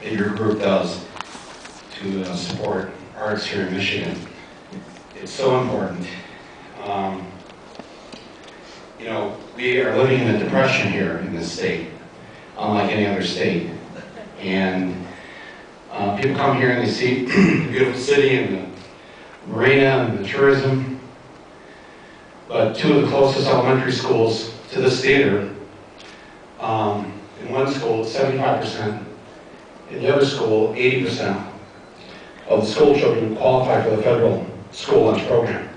that your group does to support arts here in Michigan. It's so important. You know, we are living in a depression here in this state, unlike any other state. And people come here and they see the beautiful city and the marina and the tourism. But two of the closest elementary schools to this theater, in one school it's 75%, in the other school 80% of the school children qualify for the federal school lunch program,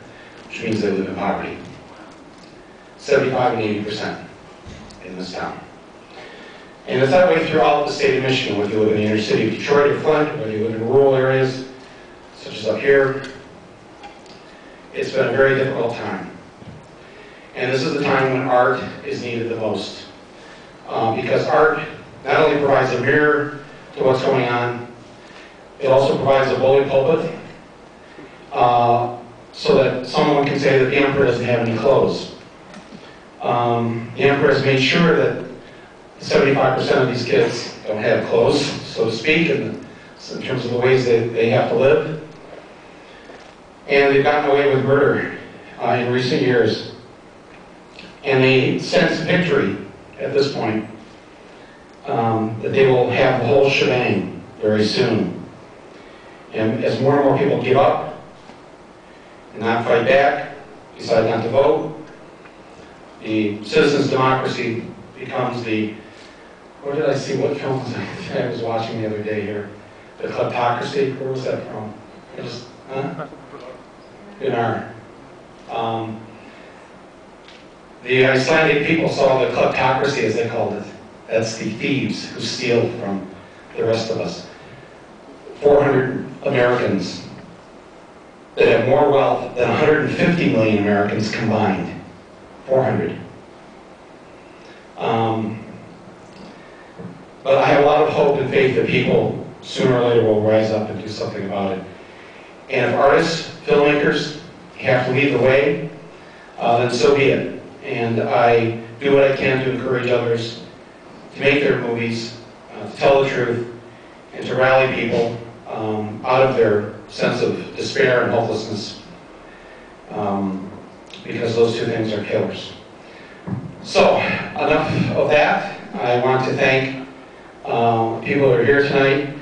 which means they live in poverty. 75 and 80% in this town. And it's that way throughout the state of Michigan, whether you live in the inner city of Detroit or Flint, whether you live in rural areas, such as up here. It's been a very difficult time. And this is the time when art is needed the most. Because art not only provides a mirror to what's going on, it also provides a bully pulpit so that someone can say that the emperor doesn't have any clothes. The emperor has made sure that 75% of these kids don't have clothes, so to speak, in terms of the ways they have to live. And they've gotten away with murder in recent years. And they sense victory at this point, that they will have the whole shebang very soon. And as more and more people give up and not fight back, decide not to vote, the citizens' democracy becomes the, where did I see, what film was I was watching the other day here? The Kleptocracy, where was that from? I just, huh? Dinar. The Icelandic people saw the kleptocracy, as they called it. That's the thieves who steal from the rest of us. 400 Americans that have more wealth than 150 million Americans combined. 400. But I have a lot of hope and faith that people sooner or later will rise up and do something about it. And if artists, filmmakers have to lead the way, then so be it. And I do what I can to encourage others to make their movies, to tell the truth, and to rally people out of their sense of despair and hopelessness, because those two things are killers. So, enough of that. I want to thank people that are here tonight.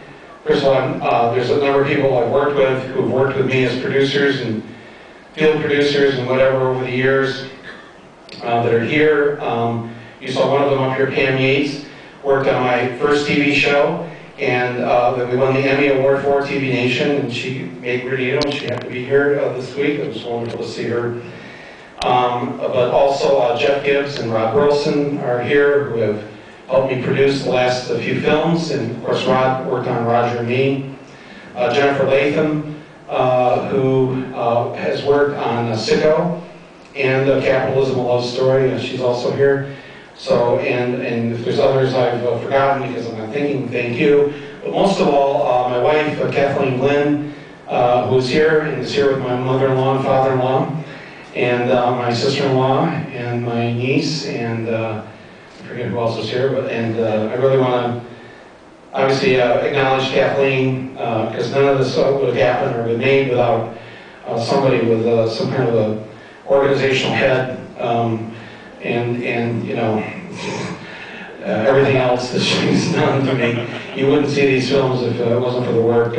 First of all, there's a number of people I've worked with who've worked with me as producers and field producers and whatever over the years that are here. You saw one of them up here, Pam Yates, worked on my first TV show, and that we won the Emmy Award for TV Nation, and she made Renewal, and she had to be here this week. It was wonderful to see her. But also Jeff Gibbs and Rob Wilson are here, who have helped me produce the last few films, and of course Rod worked on Roger and Me. Jennifer Latham, who has worked on Sicko and Capitalism, a Love Story, she's also here. So, and if there's others I've forgotten because I'm not thinking, thank you. But most of all, my wife, Kathleen Glynn, who's here and is here with my mother-in-law and father-in-law, and my sister-in-law and my niece, and I forget who else is here, but I really want to obviously acknowledge Kathleen, because none of this would have happened or been made without somebody with some kind of a organizational head, and you know, everything else that she's done to me. You wouldn't see these films if it wasn't for the work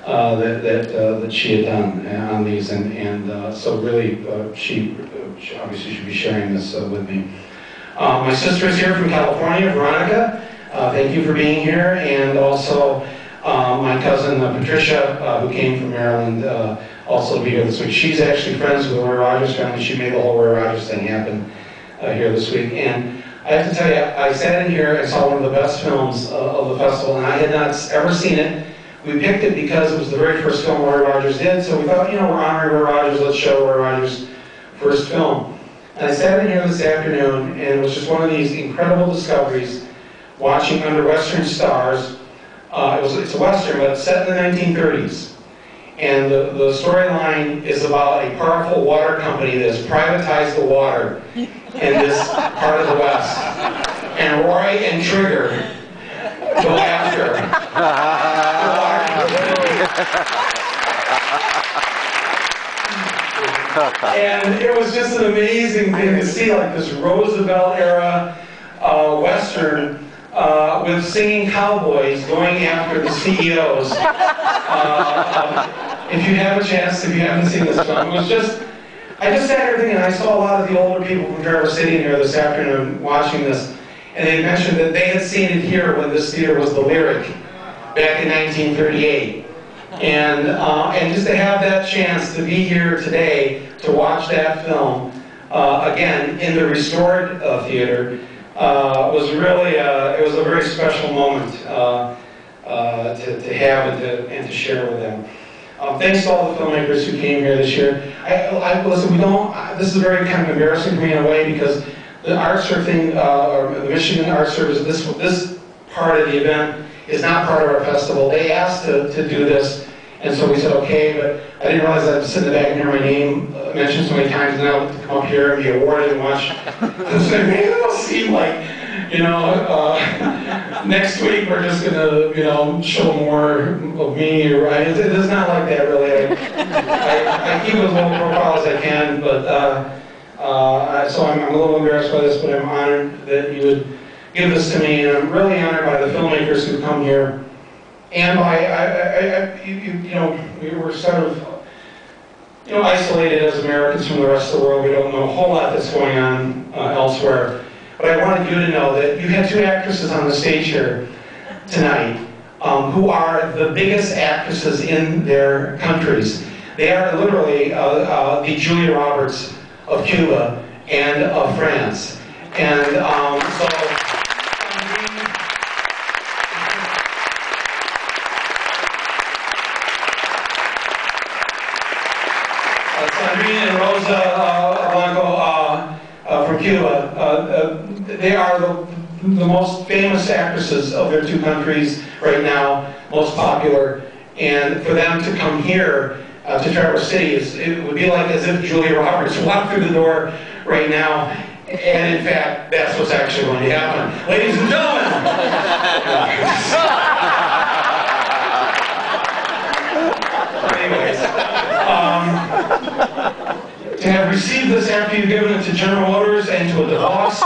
that she had done on these, and so really she obviously should be sharing this with me. My sister is here from California, Veronica. Thank you for being here, and also my cousin Patricia, who came from Maryland, also to be here this week. She's actually friends with the Roy Rogers family. She made the whole Roy Rogers thing happen here this week. And I have to tell you, I sat in here and saw one of the best films of the festival, and I had not ever seen it. We picked it because it was the very first film Roy Rogers did, so we thought, you know, we're honoring Roy Rogers, let's show Roy Rogers' first film. And I sat in here this afternoon, and it was just one of these incredible discoveries, watching Under Western Stars. It's a Western, but it's set in the 1930s. And the storyline is about a powerful water company that has privatized the water in this part of the West. And Roy and Trigger go after And it was just an amazing thing to see, like this Roosevelt era Western with singing cowboys going after the CEOs. If you have a chance, if you haven't seen this film, it was just, I just sat here thinking, I saw a lot of the older people from Traverse City in here this afternoon watching this, and they mentioned that they had seen it here when this theater was the Lyric back in 1938. And just to have that chance to be here today to watch that film again in the restored theater was really it was a very special moment to have and to share with them. Thanks to all the filmmakers who came here this year. Listen, this is very kind of embarrassing for me in a way because the Artserve thing, or the Michigan Artserve, this part of the event is not part of our festival. They asked to do this, and so we said okay, but I didn't realize I'd sit in the back and hear my name mentioned so many times, and now to come up here and be awarded and watch this thing, it'll seem like, you know, next week we're just gonna, you know, show more of me, right? It's not like that really. I keep as low profile as I can, but so I'm a little embarrassed by this, but I'm honored that you would give this to me, and I'm really honored by the filmmakers who come here, and by you know, we were sort of, you know, isolated as Americans from the rest of the world. We don't know a whole lot that's going on elsewhere. But I wanted you to know that you had two actresses on the stage here tonight who are the biggest actresses in their countries. They are literally the Julia Roberts of Cuba and of France. And so Sandrine and Rosa Blanco from Cuba, they are the most famous actresses of their two countries right now, most popular, and for them to come here to Traverse City, it would be like as if Julia Roberts walked through the door right now, and in fact, that's what's actually going to happen. Ladies and gentlemen! Anyways, to have received this after you've given it to General Motors and to a DeVos,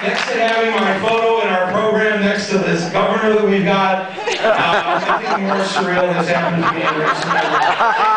next to having my photo in our program next to this governor that we've got, something more surreal has happened to me recently.